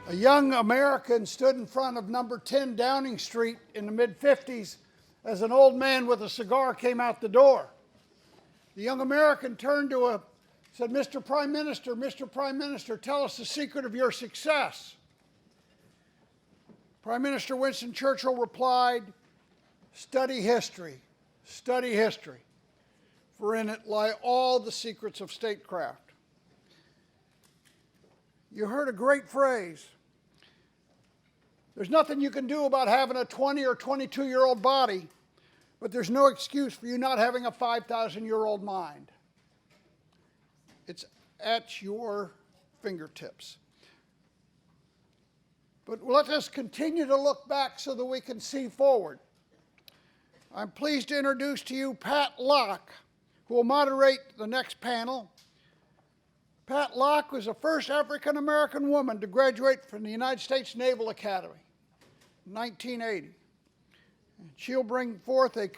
A young American stood in front of number 10 Downing Street in the mid-50s as an old man with a cigar came out the door. The young American turned to him, said, Mr. Prime Minister, tell us the secret of your success. Prime Minister Winston Churchill replied, study history, for in it lie all the secrets of statecraft. You heard a great phrase. There's nothing you can do about having a 20 or 22-year-old body, but there's no excuse for you not having a 5,000-year-old mind. It's at your fingertips. But let us continue to look back so that we can see forward. I'm pleased to introduce to you Pat Locke, who will moderate the next panel. Pat Locke was the first African-American woman to graduate from the United States Naval Academy in 1980. And she'll bring forth a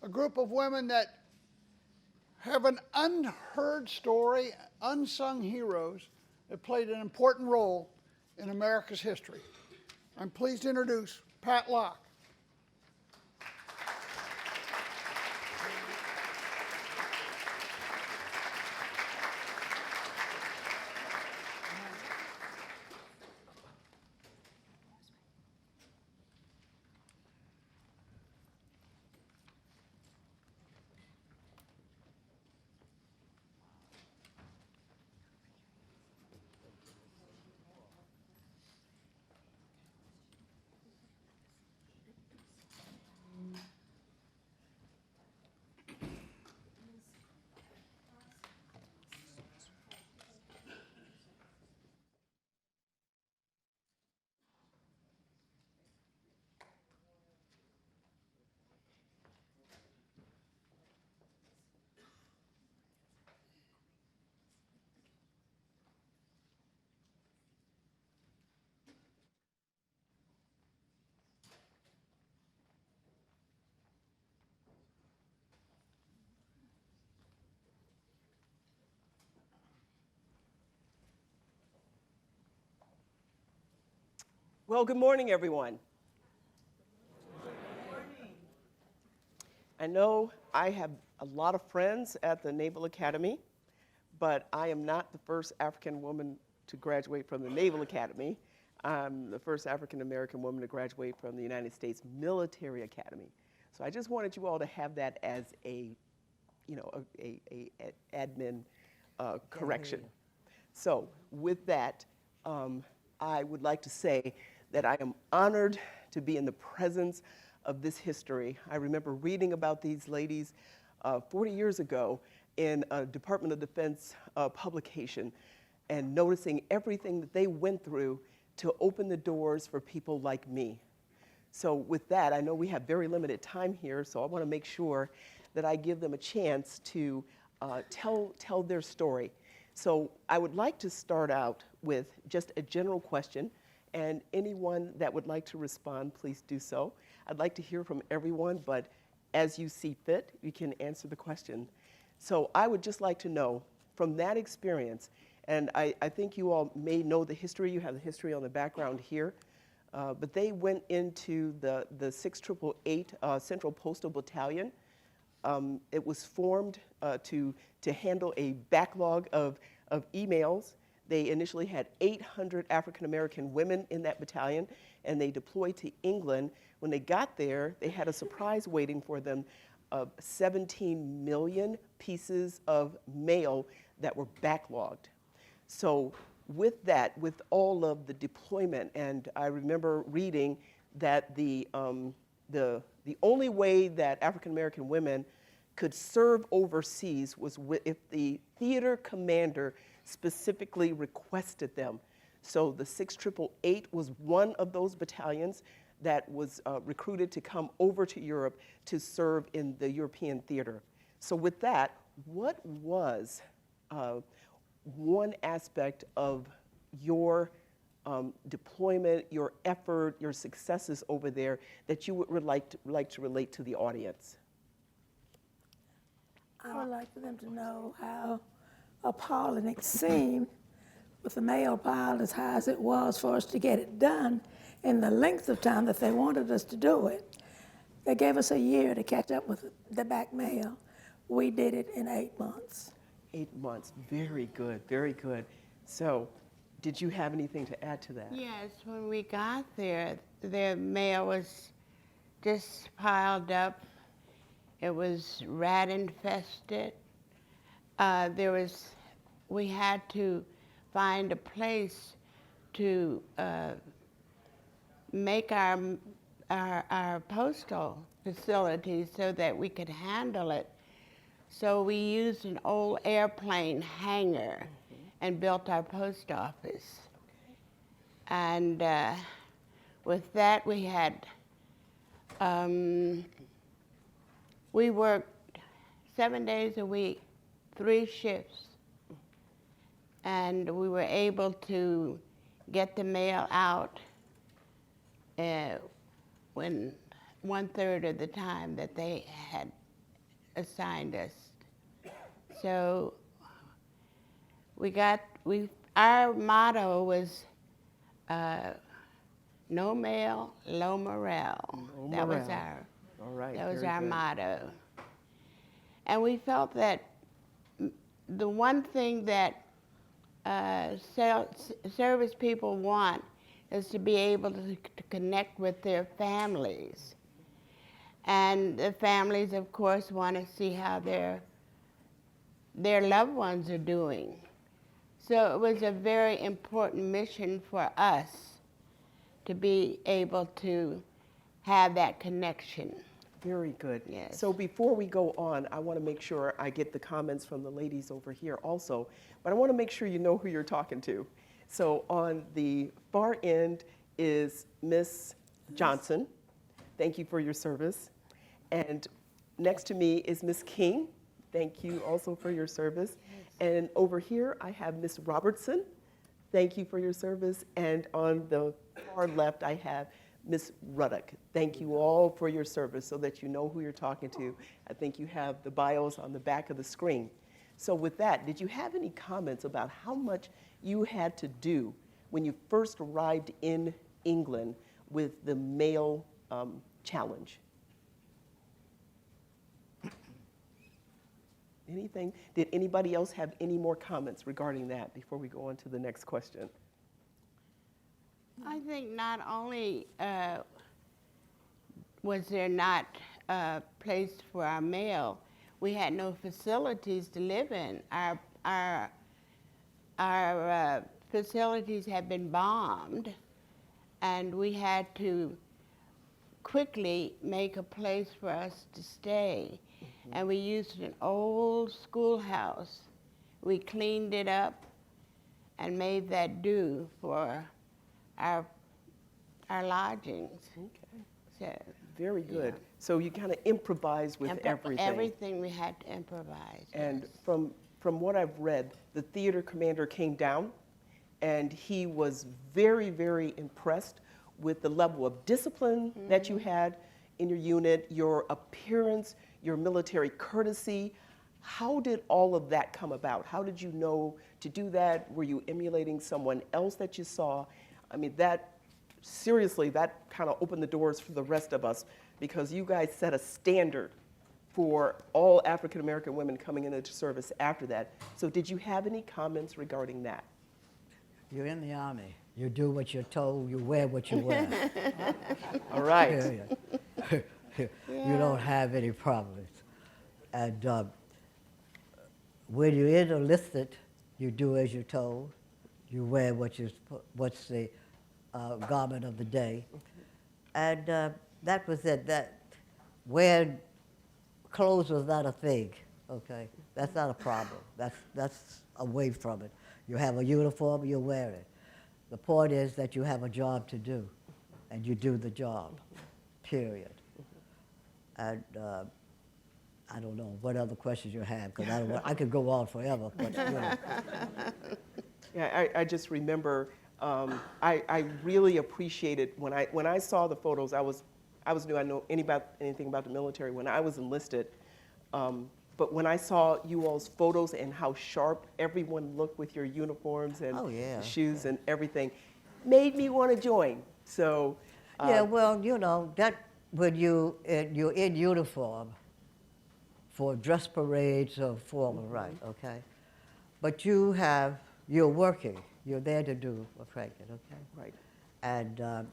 group of women that have an unheard story, unsung heroes that played an important role in America's history. I'm pleased to introduce Pat Locke. Well, good morning, everyone. Good morning. I know I have a lot of friends at the Naval Academy, but I am not the first African woman to graduate from the Naval Academy. I'm the first African American woman to graduate from the United States Military Academy. So I just wanted you all to have that as a admin correction. So with that, I would like to say that I am honored to be in the presence of this history. I remember reading about these ladies 40 years ago in a Department of Defense publication and noticing everything that they went through to open the doors for people like me. So with that, I know we have very limited time here, so I want to make sure that I give them a chance to tell their story. So I would like to start out with just a general question, and anyone that would like to respond, please do so. I'd like to hear from everyone, but as you see fit, you can answer the question. So I would just like to know, from that experience, and I think you all may know the history, you have the history on the background here, but they went into the 6888 Central Postal Battalion. It was formed to handle a backlog of emails. They initially had 800 African-American women in that battalion, and they deployed to England. When they got there, they had a surprise waiting for them of 17 million pieces of mail that were backlogged. So with that, with all of the deployment, and I remember reading that the only way that African-American women could serve overseas was if the theater commander specifically requested them. So the 6888 was one of those battalions that was recruited to come over to Europe to serve in the European theater. So with that, what was one aspect of your deployment, your effort, your successes over there that you would like to relate to the audience? I would like for them to know how appalling it seemed with the mail piled as high as it was for us to get it done in the length of time that they wanted us to do it. They gave us a year to catch up with the back mail. We did it in 8 months. 8 months, very good, very good. So, did you have anything to add to that? Yes, when we got there, the mail was just piled up. It was rat infested. We had to find a place to make our postal facility so that we could handle it. So we used an old airplane hangar and built our post office. And with that, we had, we worked 7 days a week, 3 shifts. And we were able to get the mail out when 1/3 of the time that they had assigned us. So our motto was no mail, low morale. That was our motto. And we felt that the one thing that service people want is to be able to connect with their families. And the families, of course, want to see how their loved ones are doing. So it was a very important mission for us to be able to have that connection. Very good. Yes. So before we go on, I want to make sure I get the comments from the ladies over here also, but I want to make sure you know who you're talking to. So on the far end is Miss Johnson. Thank you for your service. And next to me is Miss King. Thank you also for your service. And over here I have Miss Robertson. Thank you for your service. And on the far left I have Miss Ruddock. Thank you all for your service so that you know who you're talking to. I think you have the bios on the back of the screen. So with that, did you have any comments about how much you had to do when you first arrived in England with the mail challenge? Anything? Did anybody else have any more comments regarding that before we go on to the next question? I think not only was there not a place for our mail, we had no facilities to live in. Our facilities had been bombed, and we had to quickly make a place for us to stay. And we used an old schoolhouse. We cleaned it up and made that do for our lodgings. Okay. So, Very good. Yeah. So you kind of improvised with everything. Everything we had to improvise. And yes. from what I've read, the theater commander came down and he was very, very impressed with the level of discipline that you had in your unit, your appearance, your military courtesy. How did all of that come about? How did you know to do that? Were you emulating someone else that you saw? I mean, seriously, that kind of opened the doors for the rest of us because you guys set a standard for all African American women coming into service after that. So did you have any comments regarding that? You're in the Army. You do what you're told, you wear what you wear. All right. Period. You don't have any problems. And when you're enlisted, you do as you're told. You wear what's the garment of the day. And that was it. That wearing clothes was not a thing, okay? That's not a problem. That's away from it. You have a uniform, you wear it. The point is that you have a job to do, and you do the job, period. And I don't know what other questions you have, because I could go on forever, but you know. Yeah, I just remember I really appreciated when I saw the photos. I was new. I know anything about the military. When I was enlisted, but when I saw you all's photos and how sharp everyone looked with your uniforms and Oh, yeah. the shoes and everything, made me want to join. So, Yeah, well, you know, that when you're in uniform for dress parades or formal, right, okay? But you're working. You're there to do a pregnant, okay? right. And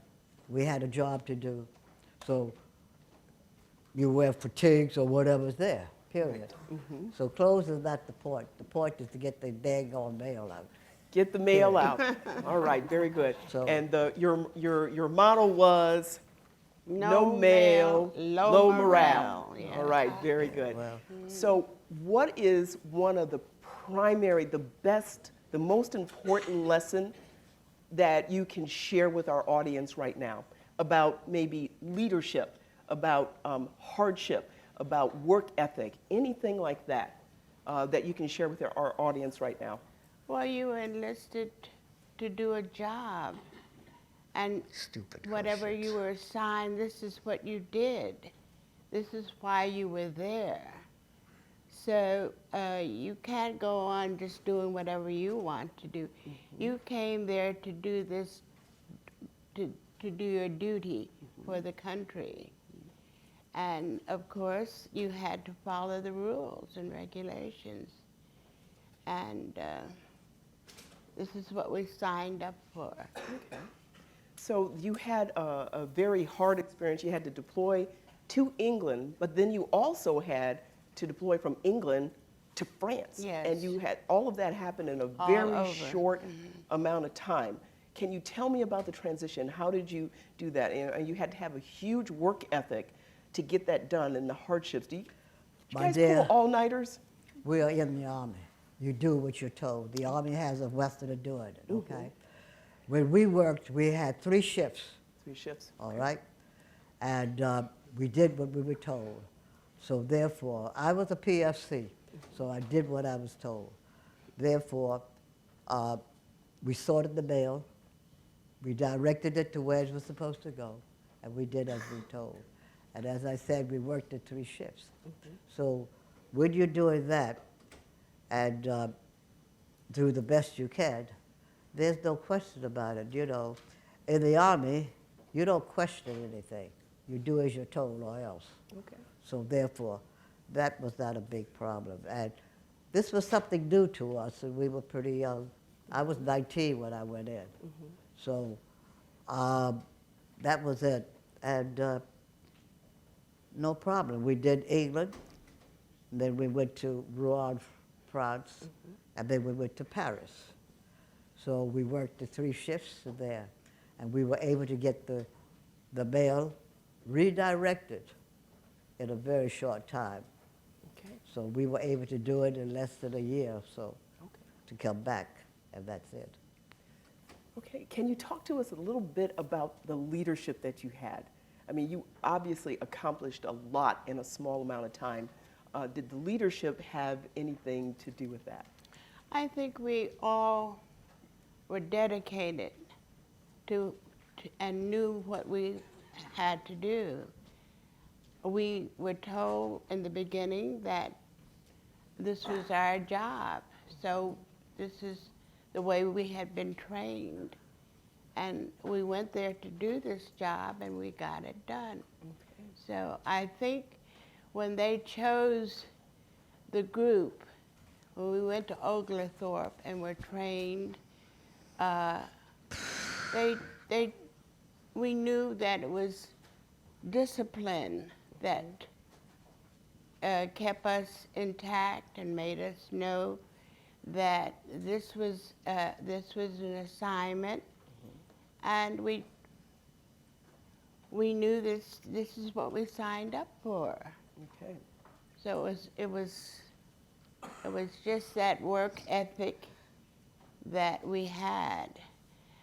we had a job to do. So you wear fatigues or whatever's there, period. So clothes is not the point. The point is to get the daggone mail out. Get the mail out. All right, very good. So- And your motto was No mail, mail, low low morale. morale, yeah. All right, very good. Well- So what is one of the primary, the best, the most important lesson that you can share with our audience right now about maybe leadership, about hardship, about work ethic, anything like that, that you can share with our audience right now? Well, you were enlisted to do a job, and Stupid whatever questions. you were assigned, this is what you did. This is why you were there. So you can't go on just doing whatever you want to do. You came there to do this, to do your duty for the country. And of course, you had to follow the rules and regulations. And this is what we signed up for. Okay. So you had a very hard experience. You had to deploy to England, but then you also had to deploy from England to France. Yes. And you had all of that happen in a All very over. short amount of time. Can you tell me about the transition? How did you do that? And you had to have a huge work ethic to get that done and the hardships. Did you My guys dear- pull all-nighters? We are in the Army. You do what you're told. The Army has a method of doing it, okay? When we worked, we had 3 shifts, 3 shifts. all right? And we did what we were told. So therefore, I was a PFC, so I did what I was told. Therefore, we sorted the mail, we directed it to where it was supposed to go, and we did as we were told. And as I said, we worked at 3 shifts. So when you're doing that, and do the best you can, there's no question about it. You know, in the Army, you don't question anything. You do as you're told or else. Okay. So therefore, that was not a big problem. And this was something new to us, and we were pretty young. I was 19 when I went in. So that was it. And no problem. We did England, and then we went to Rouen, France, and then we went to Paris. So we worked the 3 shifts there, and we were able to get the mail redirected in a very short time. Okay. So we were able to do it in less than a year or so Okay. to come back, and that's it. Okay, can you talk to us a little bit about the leadership that you had? I mean, you obviously accomplished a lot in a small amount of time. Did the leadership have anything to do with that? I think we all were dedicated to and knew what we had to do. We were told in the beginning that this was our job, so this is the way we had been trained. And we went there to do this job, and we got it done. Okay. So I think when they chose the group, when we went to Oglethorpe and were trained, we knew that it was discipline that kept us intact and made us know that this was an assignment, and we knew this is what we signed up for. Okay. So it was just that work ethic that we had,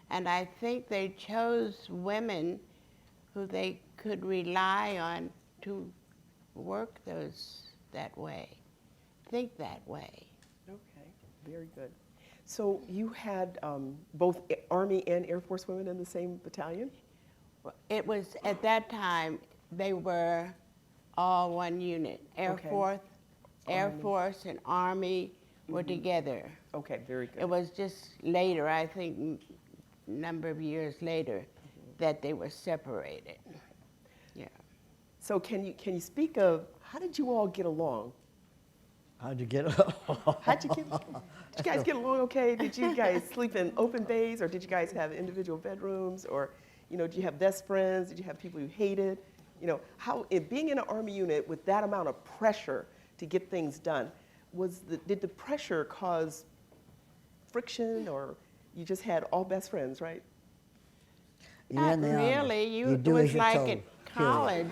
and I think they chose women who they could rely on to work that way, think that way. Okay, very good. So you had both Army and Air Force women in the same battalion? It was, at that time, they were all one unit. Okay. Air Force and Army were together. Okay, very good. It was just later, I think, number of years later, that they were separated. Yeah. So can you speak of how did you all get along? How'd you get Did you guys get along okay? Did you guys sleep in open bays, or did you guys have individual bedrooms, or did you have best friends? Did you have people you hated? Being in an Army unit with that amount of pressure to get things done, did the pressure cause friction, or you just had all best friends, right? Not really. It was like at college.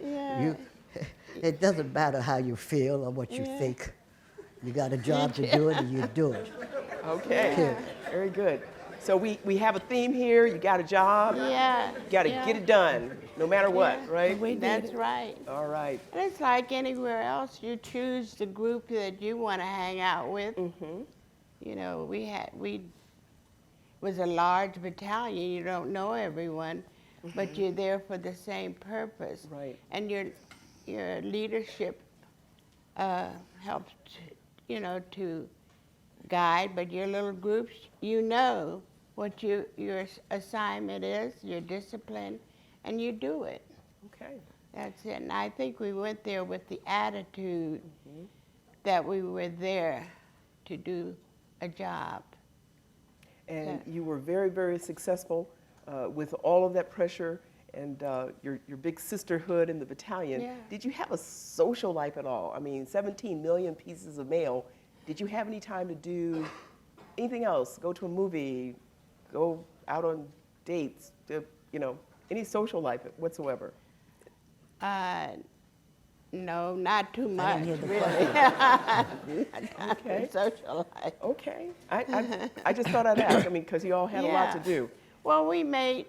Yeah. It doesn't matter how you feel or what you think. You got a job to do it, and you do it. Okay, very good. So we have a theme here. You got a job. Yeah. You got to get it done, no matter what, right? That's right. All right. And it's like anywhere else. You choose the group that you want to hang out with. Mm-hmm. We was a large battalion. You don't know everyone, but you're there for the same purpose. Right. And your leadership helps, to guide. But your little groups, what your assignment is, your discipline, and you do it. Okay. That's it. And I think we went there with the attitude that we were there to do a job. And you were very, very successful with all of that pressure and your big sisterhood in the battalion. Yeah. Did you have a social life at all? I mean, 17 million pieces of mail. Did you have any time to do anything else? Go to a movie, go out on dates, any social life whatsoever? No, not too much, hear the really. Okay. Social life. Okay. I just thought I'd ask. I mean, because you all had a lot to do. Well, we made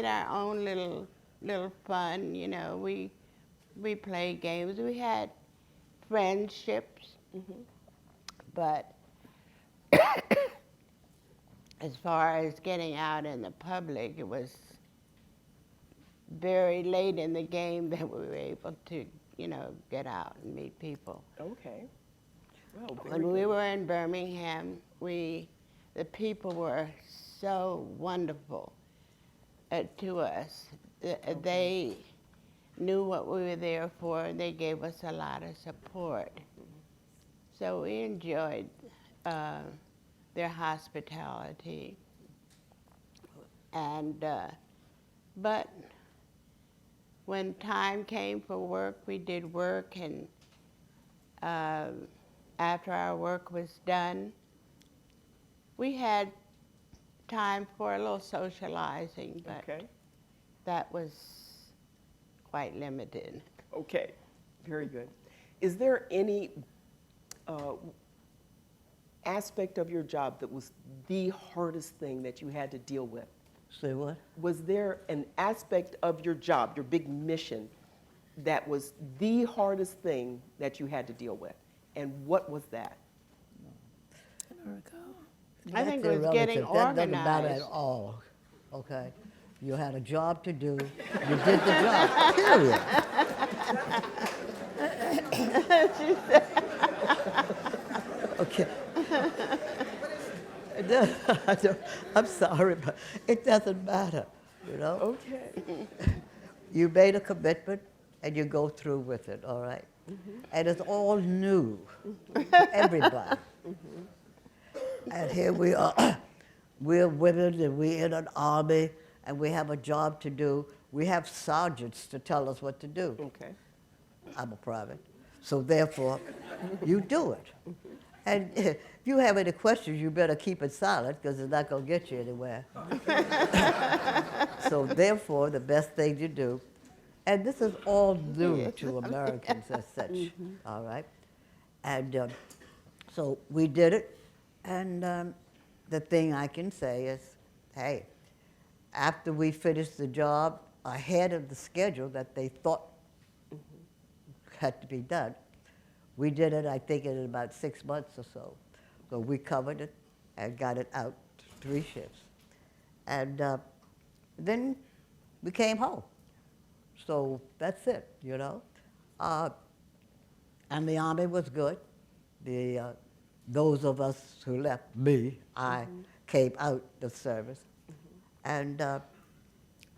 our own little fun. We played games. We had friendships, but as far as getting out in the public, it was very late in the game that we were able to, get out and meet people. Okay. Well, When we were in Birmingham, the people were so wonderful to us. They knew what we were there for, and they gave us a lot of support. So we enjoyed their hospitality. And but when time came for work, we did work, and after our work was done, we had time for a little socializing, but that was quite limited. Okay, very good. Is there any aspect of your job that was the hardest thing that you had to deal with? Say what? Was there an aspect of your job, your big mission, that was the hardest thing that you had to deal with? And what was that? I think it was That's getting irrelative. That doesn't matter at organized. all, okay? You had a job to do, you did the job, period. Okay. I'm sorry, but it doesn't matter, Okay. You made a commitment, and you go through with it, all right? And it's all new to everybody. And here we are. We're women, and we're in an army, and we have a job to do. We have sergeants to tell us what to do. Okay. I'm a private. So therefore, you do it. And if you have any questions, you better keep it silent, because it's not going to get you anywhere. So therefore, the best thing you do, and this is all new to Americans as such, all right? And so we did it, and the thing I can say is, hey, after we finished the job ahead of the schedule that they thought had to be done, we did it, I think, in about 6 months or so. So we covered it and got it out 3 shifts. And then we came home. So that's it, you know. And the Army was good. Those of us who left, I came out of service. And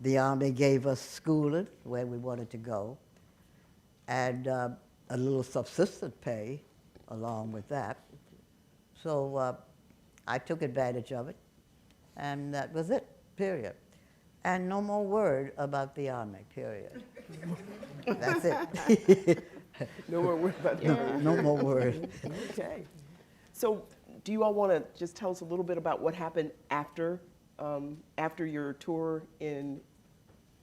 the Army gave us schooling where we wanted to go, and a little subsistence pay along with that. So I took advantage of it, and that was it, period. And no more word about the Army, period. That's it. No more word about that. No more word. Okay. So do you all want to just tell us a little bit about what happened after your tour in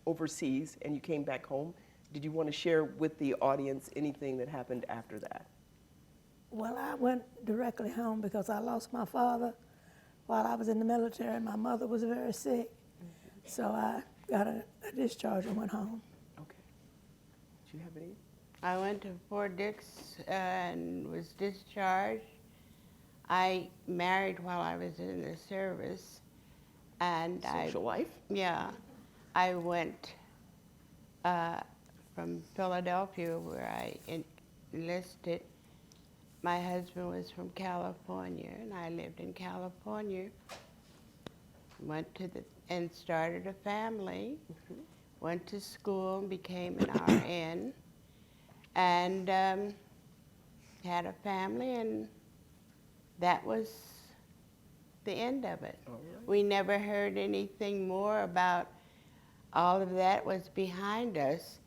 overseas and you came back home? Did you want to share with the audience anything that happened after that? Well, I went directly home because I lost my father while I was in the military. My mother was very sick. So I got a discharge and went home. Okay. Do you have any? I went to Fort Dix and was discharged. I married while I was in the service, and Social life? Yeah, I went from Philadelphia, where I enlisted. My husband was from California, and I lived in California. Went to and started a family. Went to school and became an RN, and had a family, and that was the end of it. All right. We never heard anything more about all of that was behind us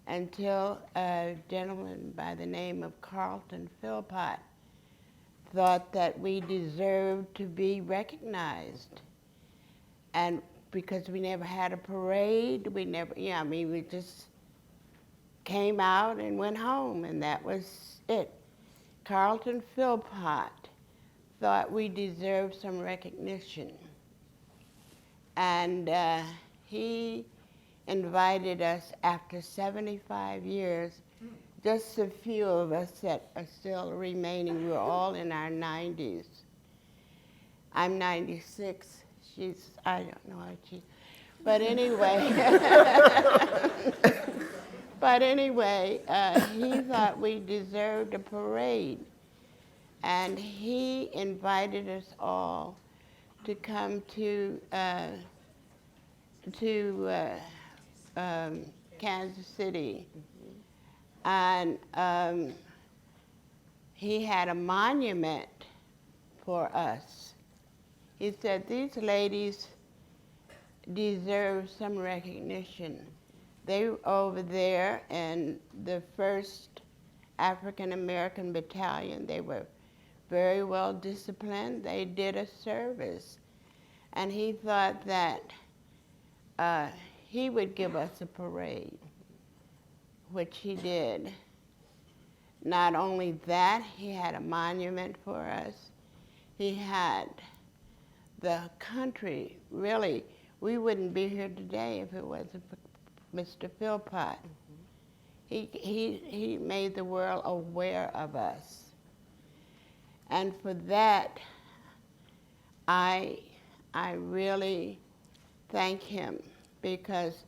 until a gentleman by the name of Carlton Philpott thought that we deserved to be recognized. And because we never had a parade, we never, we just came out and went home, and that was it. Carlton Philpott thought we deserved some recognition. And he invited us after 75 years, just a few of us that are still remaining. We're all in our 90s. I'm 96. I don't know how she, but anyway. He thought we deserved a parade. And he invited us all to come to Kansas City. And he had a monument for us. He said, these ladies deserve some recognition. They were over there in the 1st African American Battalion. They were very well disciplined. They did a service. And he thought that he would give us a parade, which he did. Not only that, he had a monument for us. He had the country, really, we wouldn't be here today if it wasn't for Mr. Philpott. He made the world aware of us. And for that, I really thank him, because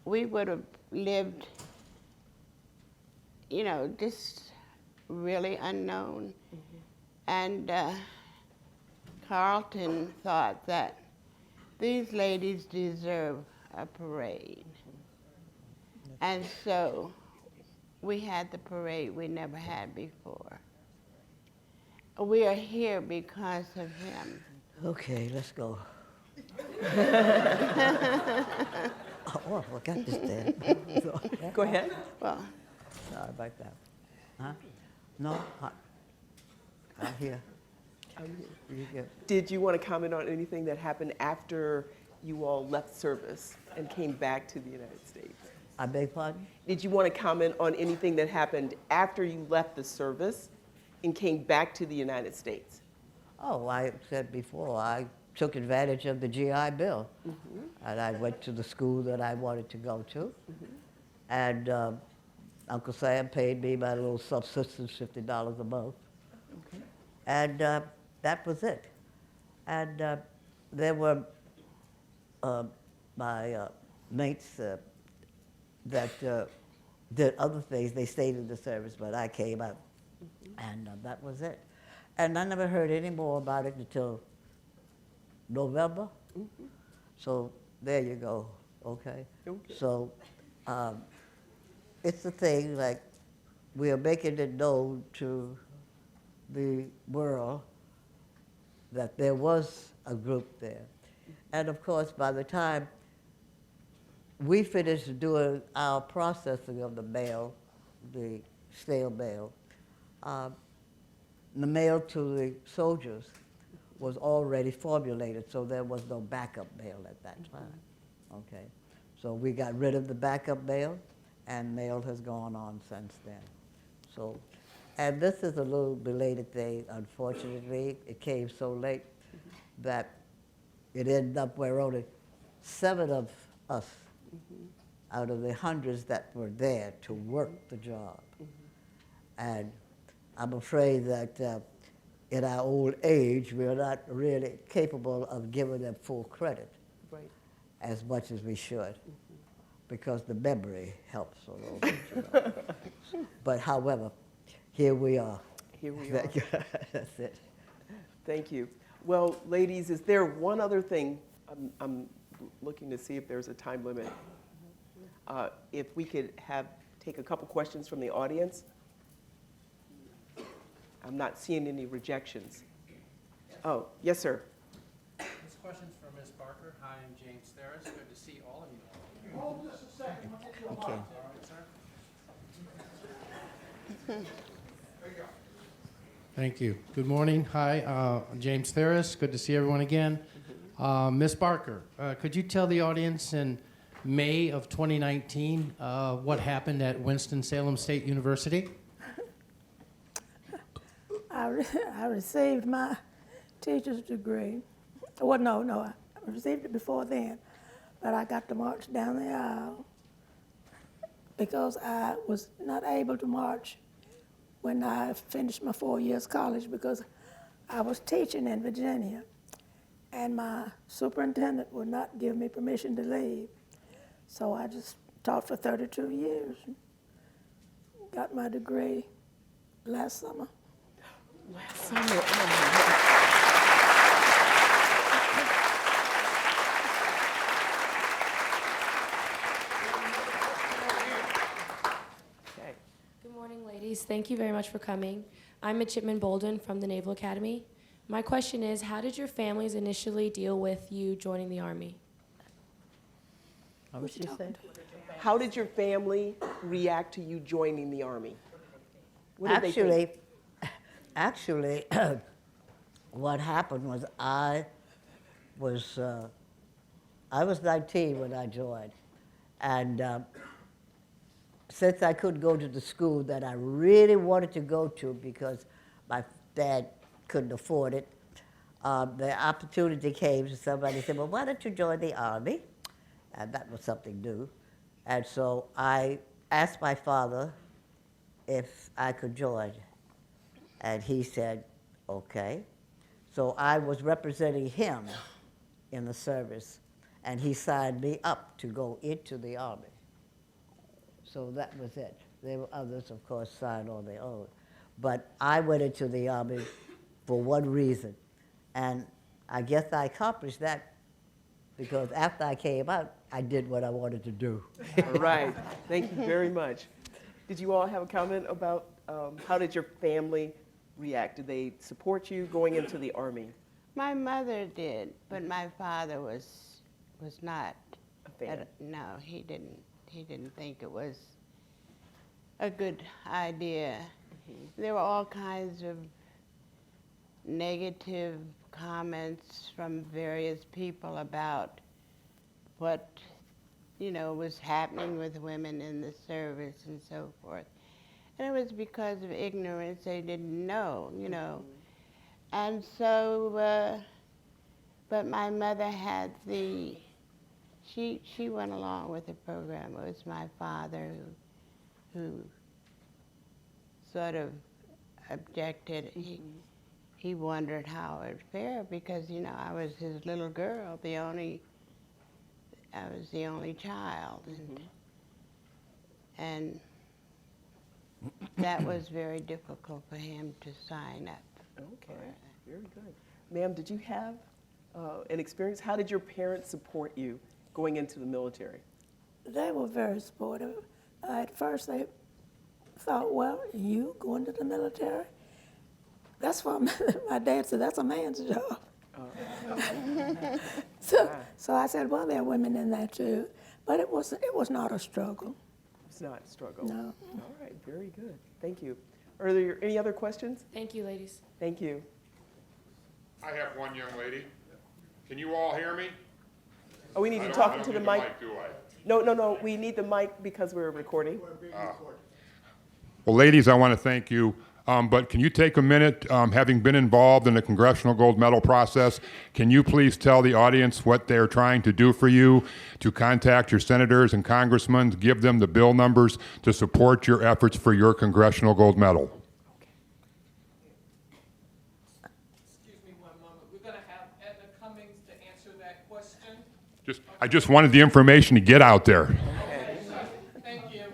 we would have lived, just really unknown. And Carlton thought that these ladies deserve a parade. And so we had the parade we never had before. We are here because of him. Okay, let's go. Oh, I got this there. Go ahead. Well, Sorry about that. Huh? No? I'm here. You go. Did you want to comment on anything that happened after you all left service and came back to the United States? I beg pardon? Did you want to comment on anything that happened after you left the service and came back to the United States? Oh, I said before, I took advantage of the GI Bill. And I went to the school that I wanted to go to. And Uncle Sam paid me my little subsistence, $50 a month. Okay. And that was it. And there were my mates that did other things. They stayed in the service, but I came out, and that was it. And I never heard any more about it until November. So there you go, okay? So it's the thing, like, we are making it known to the world that there was a group there. And of course, by the time we finished doing our processing of the mail, the snail mail, the mail to the soldiers was already formulated, so there was no backup mail at that time, okay? So we got rid of the backup mail, and mail has gone on since then. So, and this is a little belated thing, unfortunately. It came so late that it ended up where only 7 of us out of the hundreds that were there to work the job. And I'm afraid that in our old age, we're not really capable of giving them full credit as much as we should, because the memory helps a little bit, you know. But however, here we are. Here we are. That's it. Thank you. Well, ladies, is there one other thing? I'm looking to see if there's a time limit. If we could take a couple questions from the audience. I'm not seeing any rejections. Oh, yes, sir. This question's for Ms. Barker. Hi, I'm James Theris. Good to see all of you. Hold just a second. Let me get your Okay. mic. All right, sir. There you go. Thank you. Good morning. Hi, James Theris. Good to see everyone again. Ms. Barker, could you tell the audience in May of 2019 what happened at Winston-Salem State University? I received my teacher's degree. Well, no, I received it before then, but I got to march down the aisle because I was not able to march when I finished my 4 years college because I was teaching in Virginia, and my superintendent would not give me permission to leave. So I just taught for 32 years. Got my degree last summer. Last summer. Oh, my God. Okay. Good morning, ladies. Thank you very much for coming. I'm Midshipman Bolden from the Naval Academy. My question is, how did your families initially deal with you joining the Army? What she said? How did your family react to you joining the Army? What did they think? Actually, what happened was I was 19 when I joined, and since I couldn't go to the school that I really wanted to go to because my dad couldn't afford it, the opportunity came to somebody said, well, why don't you join the Army? And that was something new. And so I asked my father if I could join. And he said, okay. So I was representing him in the service, and he signed me up to go into the Army. So that was it. There were others, of course, signed on their own. But I went into the Army for one reason, and I guess I accomplished that because after I came out, I did what I wanted to do. All right. Thank you very much. Did you all have a comment about how did your family react? Did they support you going into the Army? My mother did, but my father was not. A fan? No, he didn't. He didn't think it was a good idea. There were all kinds of negative comments from various people about what, was happening with women in the service and so forth. And it was because of ignorance. They didn't know, And so, but my mother had she went along with the program. It was my father who sort of objected. He wondered how it would fare because, I was his little girl, the only I was the only child. And that was very difficult for him to sign up. Okay, very good. Ma'am, did you have an experience? How did your parents support you going into the military? They were very supportive. At first, they thought, well, you going to the military? That's what my dad said, that's a man's job. So I said, well, there are women in that too. But it was not a struggle. It's not a struggle. No. All right, very good. Thank you. Are there any other questions? Thank you, ladies. Thank you. I have one young lady. Can you all hear me? Oh, we need I to don't- talk I don't into the need mic. do I? No, we need the mic because we're recording. Well, ladies, I want to thank you. But can you take a minute, having been involved in the Congressional Gold Medal process, can you please tell the audience what they're trying to do for you, to contact your senators and congressmen, give them the bill numbers to support your efforts for your Congressional Gold Medal? Excuse me one moment. We're going to have Edna Cummings to answer that question. I just wanted the information to get out there. Thank you.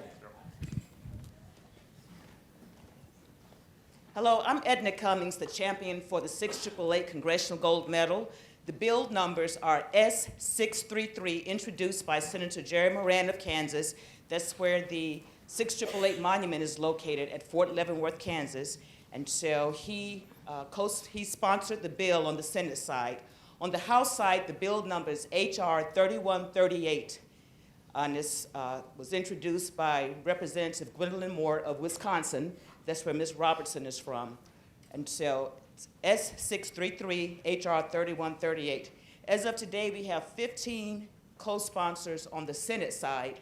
Hello, I'm Edna Cummings, the champion for the 688 Congressional Gold Medal. The bill numbers are S633, introduced by Senator Jerry Moran of Kansas. That's where the 688 monument is located at Fort Leavenworth, Kansas. And so he sponsored the bill on the Senate side. On the House side, the bill number is HR 3138. And this was introduced by Representative Gwendolyn Moore of Wisconsin. That's where Ms. Robertson is from. And so it's S633, HR 3138. As of today, we have 15 co-sponsors on the Senate side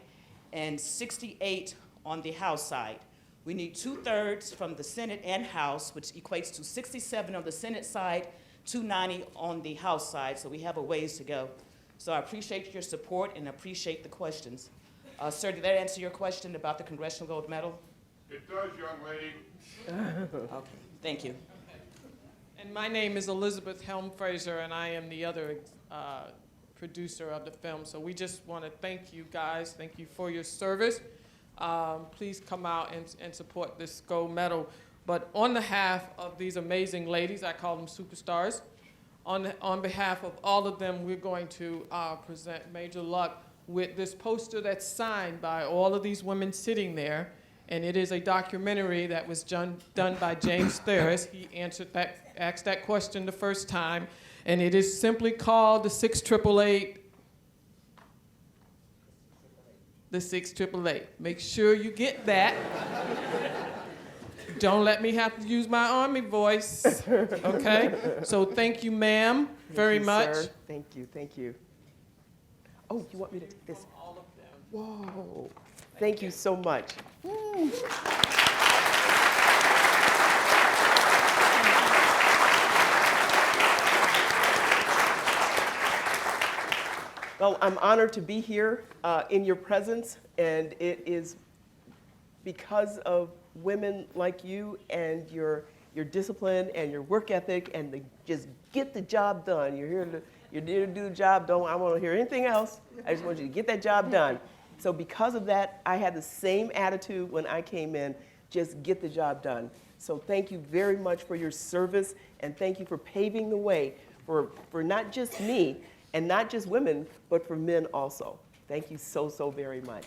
and 68 on the House side. We need 2/3 from the Senate and House, which equates to 67 on the Senate side, 290 on the House side, so we have a ways to go. So I appreciate your support and appreciate the questions. Sir, did that answer your question about the Congressional Gold Medal? It does, young lady. Okay, thank you. And my name is Elizabeth Helm Fraser, and I am the other producer of the film. So we just want to thank you guys. Thank you for your service. Please come out and support this gold medal. But on behalf of these amazing ladies, I call them superstars, on behalf of all of them, we're going to present Major Locke with this poster that's signed by all of these women sitting there. And it is a documentary that was done by James Theris. He asked that question the first time. And it is simply called the 688. The 688. Make sure you get that. Don't let me have to use my Army voice, okay? So thank you, ma'am, very much. Sir. Thank you, thank you. Oh, you want me to take this? All of them. Whoa, thank you so much. Woo. Well, I'm honored to be here in your presence, and it is because of women like you and your discipline and your work ethic and just get the job done. You're here to do the job. I want to hear anything else. I just want you to get that job done. So because of that, I had the same attitude when I came in, just get the job done. So thank you very much for your service, and thank you for paving the way for not just me and not just women, but for men also. Thank you so, so very much.